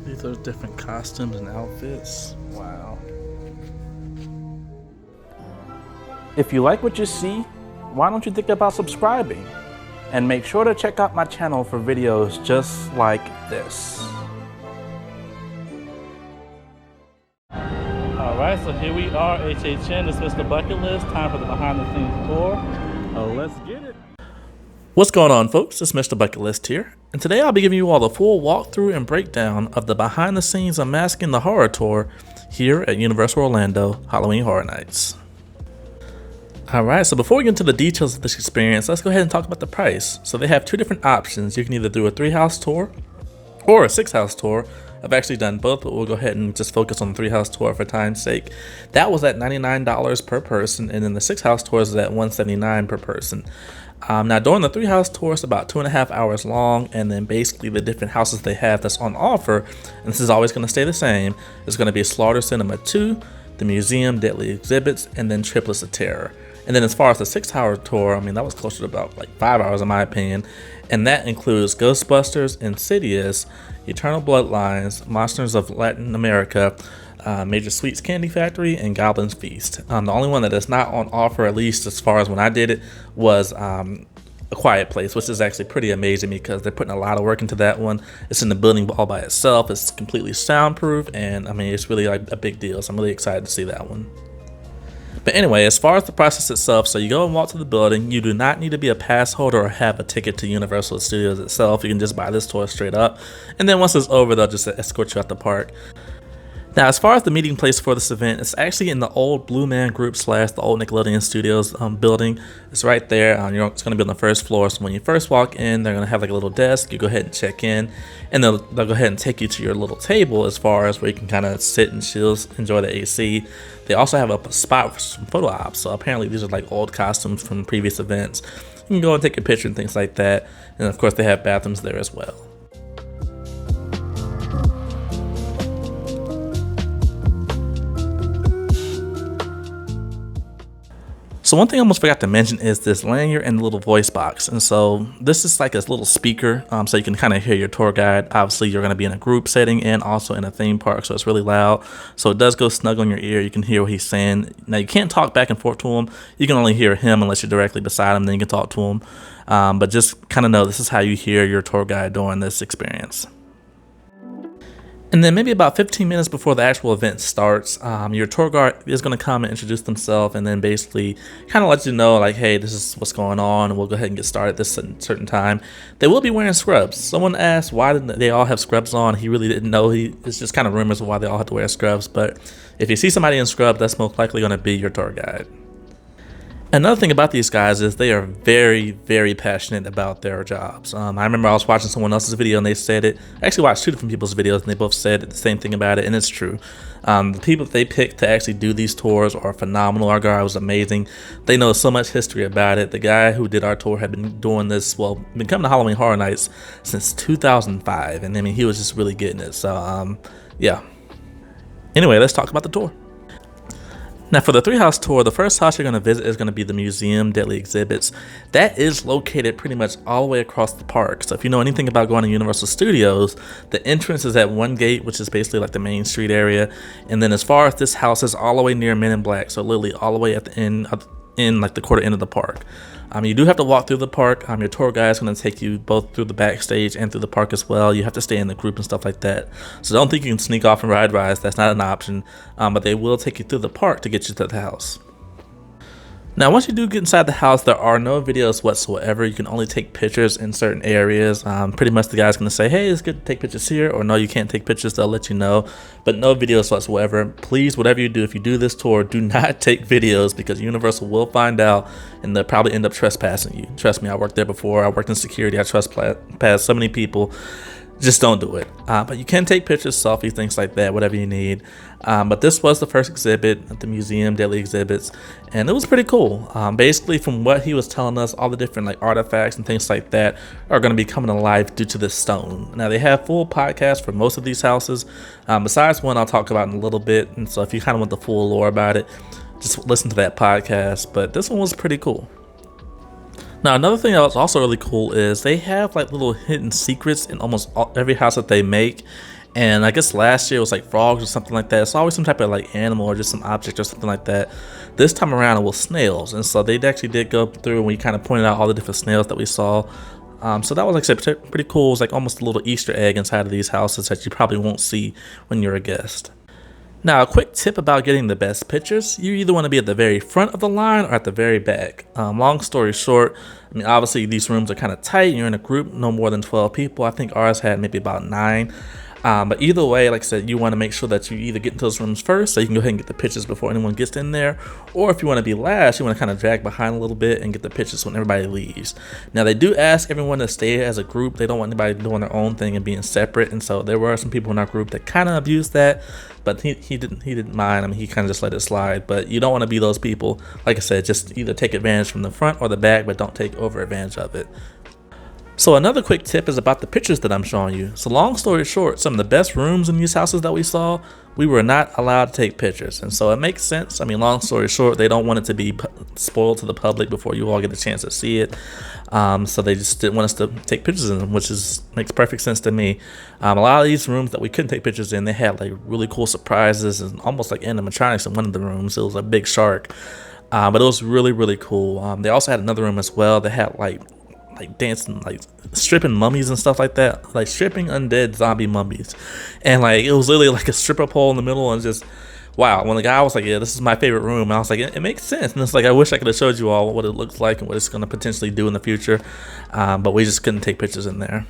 These are different costumes and outfits. Wow. If you like what you see, why don't you think about subscribing? And make sure to check out my channel for videos just like this. Alright, so here we are, HHN. It's MrBucketlist. Time for the behind the scenes tour. Let's get it. What's going on, folks? It's MrBucketlist here. And today I'll be giving you all the full walkthrough and breakdown of the behind the scenes Unmasking the Horror Tour here at Universal Orlando Halloween Horror Nights. Alright, so before we get into the details of this experience, let's go ahead and talk about the price. So they have two different options. You can either do a 3-house tour or a 6-house tour. I've actually done both, but we'll go ahead and just focus on the 3-house tour for time's sake. That was at $99 per person, and then the 6-house tour is at $179 per person. Now during the 3-house tour, it's about 2.5 hours long, and then basically the different houses they have that's on offer, and this is always going to stay the same, is going to be Slaughter Sinema 2, the Museum, Deadly Exhibits, and then Triplets of Terror. And then as far as the 6-hour tour, I mean, that was closer to about like 5 hours in my opinion. And that includes Ghostbusters, Insidious, Eternal Bloodlines, Monsters of Latin America, Major Sweets Candy Factory, and Goblin's Feast. The only one that is not on offer, at least as far as when I did it, was A Quiet Place, which is actually pretty amazing because they're putting a lot of work into that one. It's in the building all by itself. It's completely soundproof, and I mean, it's really like a big deal. So I'm really excited to see that one. But anyway, as far as the process itself, so you go and walk to the building. You do not need to be a pass holder or have a ticket to Universal Studios itself. You can just buy this tour straight up. And then once it's over, they'll just escort you out the park. Now, as far as the meeting place for this event, it's actually in the old Blue Man Group / the old Nickelodeon Studios building. It's right there. It's going to be on the first floor. So when you first walk in, they're going to have like a little desk. You go ahead and check in, and they'll go ahead and take you to your little table as far as where you can kind of sit and chill, enjoy the AC. They also have a spot for some photo ops. So apparently these are like old costumes from previous events. You can go and take a picture and things like that. And of course, they have bathrooms there as well. So one thing I almost forgot to mention is this lanyard and the little voice box. And so this is like this little speaker, so you can kind of hear your tour guide. Obviously, you're going to be in a group setting and also in a theme park, so it's really loud. So it does go snug on your ear. You can hear what he's saying. Now, you can't talk back and forth to him. You can only hear him unless you're directly beside him, then you can talk to him. But just kind of know this is how you hear your tour guide during this experience. And then maybe about 15 minutes before the actual event starts, your tour guide is going to come and introduce themselves and then basically kind of let you know, like, hey, this is what's going on, and we'll go ahead and get started at this certain time. They will be wearing scrubs. Someone asked why didn't they all have scrubs on. He really didn't know. It's just kind of rumors of why they all have to wear scrubs. But if you see somebody in scrubs, that's most likely going to be your tour guide. Another thing about these guys is they are very, very passionate about their jobs. I remember I was watching someone else's video and they said it. I actually watched two different people's videos and they both said the same thing about it, and it's true. The people that they picked to actually do these tours are phenomenal. Our guy was amazing. They know so much history about it. The guy who did our tour had been doing this, been coming to Halloween Horror Nights since 2005, and I mean, he was just really getting it. So, yeah. Anyway, let's talk about the tour. Now for the 3-house tour, the first house you're going to visit is going to be the Museum, Deadly Exhibits. That is located pretty much all the way across the park. So if you know anything about going to Universal Studios, the entrance is at one gate, which is basically like the main street area. And then as far as this house is all the way near Men in Black, so literally all the way at the end, in like the quarter end of the park. You do have to walk through the park. Your tour guide is going to take you both through the backstage and through the park as well. You have to stay in the group and stuff like that. So don't think you can sneak off and ride rides. That's not an option. But they will take you through the park to get you to the house. Now, once you do get inside the house, there are no videos whatsoever. You can only take pictures in certain areas. Pretty much the guy's going to say, hey, it's good to take pictures here, or no, you can't take pictures. They'll let you know, but no videos whatsoever. Please, whatever you do, if you do this tour, do not take videos because Universal will find out and they'll probably end up trespassing you. Trust me, I worked there before. I worked in security. I trespassed so many people. Just don't do it. But you can take pictures, selfies, things like that, whatever you need. But this was the first exhibit at the Museum, Deadly Exhibits, and it was pretty cool. Basically, from what he was telling us, all the different like artifacts and things like that are going to be coming to life due to this stone. Now, they have full podcasts for most of these houses. Besides one I'll talk about in a little bit, and so if you kind of want the full lore about it, just listen to that podcast. But this one was pretty cool. Now, another thing that was also really cool is they have like little hidden secrets in almost every house that they make. And I guess last year it was like frogs or something like that. It's always some type of like animal or just some object or something like that. This time around it was snails, and so they actually did go through and we kind of pointed out all the different snails that we saw. So that was, like I said, pretty cool. It was like almost a little Easter egg inside of these houses that you probably won't see when you're a guest. Now, a quick tip about getting the best pictures: you either want to be at the very front of the line or at the very back. Long story short, I mean, obviously these rooms are kind of tight. You're in a group, no more than 12 people. I think ours had maybe about 9. But either way, like I said, you want to make sure that you either get into those rooms first so you can go ahead and get the pictures before anyone gets in there, or if you want to be last, you want to kind of drag behind a little bit and get the pictures when everybody leaves. Now, they do ask everyone to stay as a group. They don't want anybody doing their own thing and being separate, and so there were some people in our group that kind of abused that, but he didn't mind. I mean, he kind of just let it slide. But you don't want to be those people. Like I said, just either take advantage from the front or the back, but don't take over advantage of it. So another quick tip is about the pictures that I'm showing you. So long story short, some of the best rooms in these houses that we saw, we were not allowed to take pictures. And so it makes sense. I mean, long story short, they don't want it to be spoiled to the public before you all get a chance to see it. So they just didn't want us to take pictures in them, which makes perfect sense to me. A lot of these rooms that we couldn't take pictures in, they had like really cool surprises and almost like animatronics in one of the rooms. It was a big shark. But it was really, really cool. They also had another room as well that had like dancing, like stripping mummies and stuff like that, like stripping undead zombie mummies, and like it was literally like a stripper pole in the middle, and just wow. When the guy was like, yeah, this is my favorite room, and I was like, it makes sense. And it's like, I wish I could have showed you all what it looks like and what it's going to potentially do in the future, but we just couldn't take pictures in there.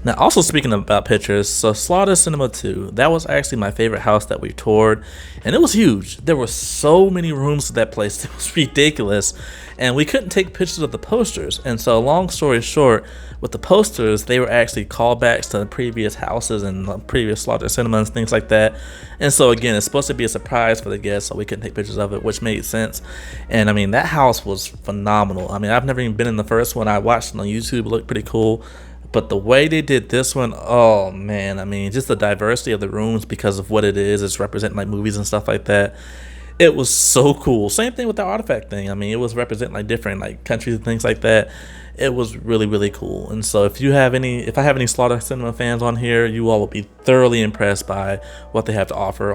Now, also speaking about pictures, so Slaughter Sinema 2, that was actually my favorite house that we toured, and it was huge. There were so many rooms to that place, it was ridiculous, and we couldn't take pictures of the posters. And so, long story short, with the posters, they were actually callbacks to the previous houses and the previous Slaughter Cinema and things like that. And so, again, it's supposed to be a surprise for the guests, so we couldn't take pictures of it, which made sense. And I mean, that house was phenomenal. I mean, I've never even been in the first one. I watched it on YouTube, it looked pretty cool. But the way they did this one, oh man, I mean, just the diversity of the rooms because of what it is, it's representing like movies and stuff like that. It was so cool. Same thing with the artifact thing. I mean, it was representing like different like countries and things like that. It was really, really cool. And so if I have any Slaughter Cinema fans on here, you all will be thoroughly impressed by what they have to offer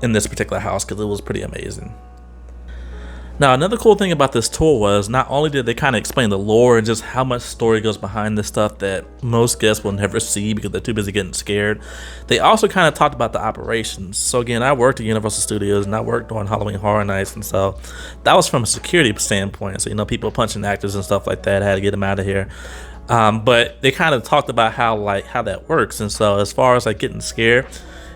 in this particular house, because it was pretty amazing. Now, another cool thing about this tour was not only did they kind of explain the lore and just how much story goes behind this stuff that most guests will never see because they're too busy getting scared, they also kind of talked about the operations. So again, I worked at Universal Studios and I worked on Halloween Horror Nights, and so that was from a security standpoint. So, people punching actors and stuff like that, I had to get them out of here. But they kind of talked about how that works. And so as far as like getting scared,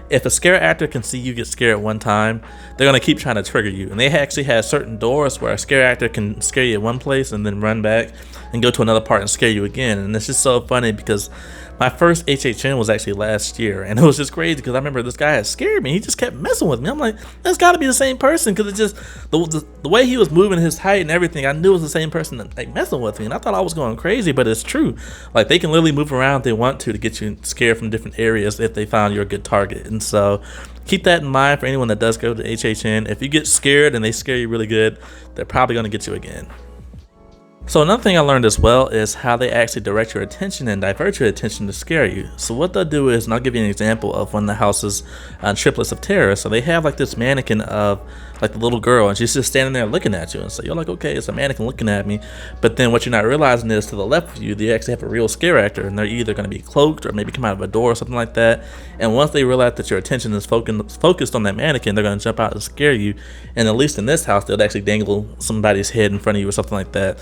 if a scare actor can see you get scared one time, they're going to keep trying to trigger you. And they actually had certain doors where a scare actor can scare you at one place and then run back and go to another part and scare you again. And it's just so funny because my first HHN was actually last year, and it was just crazy because I remember this guy had scared me. He just kept messing with me. I'm like, that's got to be the same person, because it just the way he was moving, his height and everything, I knew it was the same person that, like, messing with me. And I thought I was going crazy, but it's true. Like, they can literally move around if they want to get you scared from different areas if they found you're a good target. And so keep that in mind for anyone that does go to HHN. If you get scared and they scare you really good, they're probably going to get you again. So another thing I learned as well is how they actually direct your attention and divert your attention to scare you. So what they'll do is, and I'll give you an example of one of the houses on Triplets of Terror. So they have like this mannequin of like the little girl, and she's just standing there looking at you. And so you're like, okay, it's a mannequin looking at me. But then what you're not realizing is to the left of you, they actually have a real scare actor, and they're either going to be cloaked or maybe come out of a door or something like that. And once they realize that your attention is focused on that mannequin, they're going to jump out and scare you. And at least in this house, they'll actually dangle somebody's head in front of you or something like that.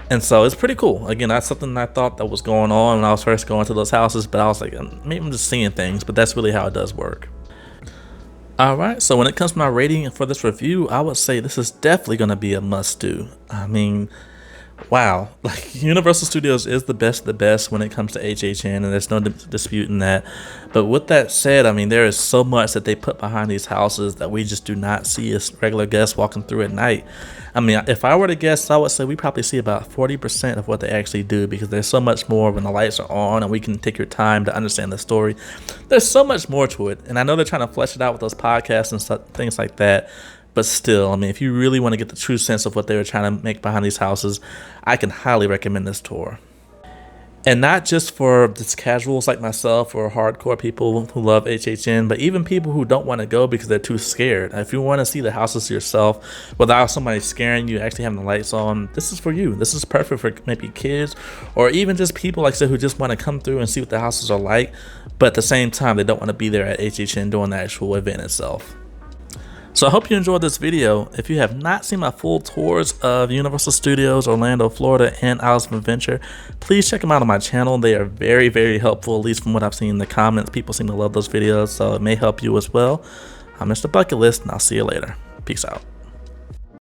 And so it's pretty cool. Again, that's something I thought that was going on when I was first going to those houses, but I was like, maybe I'm just seeing things, but that's really how it does work. Alright, so when it comes to my rating for this review, I would say this is definitely going to be a must-do. I mean, wow, like Universal Studios is the best of the best when it comes to HHN, and there's no disputing that. But with that said, I mean, there is so much that they put behind these houses that we just do not see as regular guests walking through at night. I mean, if I were to guess, I would say we probably see about 40% of what they actually do, because there's so much more when the lights are on and we can take your time to understand the story. There's so much more to it, and I know they're trying to flesh it out with those podcasts and stuff, things like that. But still, I mean, if you really want to get the true sense of what they were trying to make behind these houses, I can highly recommend this tour. And not just for just casuals like myself or hardcore people who love HHN, but even people who don't want to go because they're too scared. If you want to see the houses yourself without somebody scaring you, actually having the lights on, this is for you. This is perfect for maybe kids or even just people, like I said, who just want to come through and see what the houses are like, but at the same time, they don't want to be there at HHN doing the actual event itself. So I hope you enjoyed this video. If you have not seen my full tours of Universal Studios, Orlando, Florida, and Islands of Adventure, please check them out on my channel. They are very, very helpful, at least from what I've seen in the comments. People seem to love those videos, so it may help you as well. I'm Mr. Bucket List, and I'll see you later. Peace out.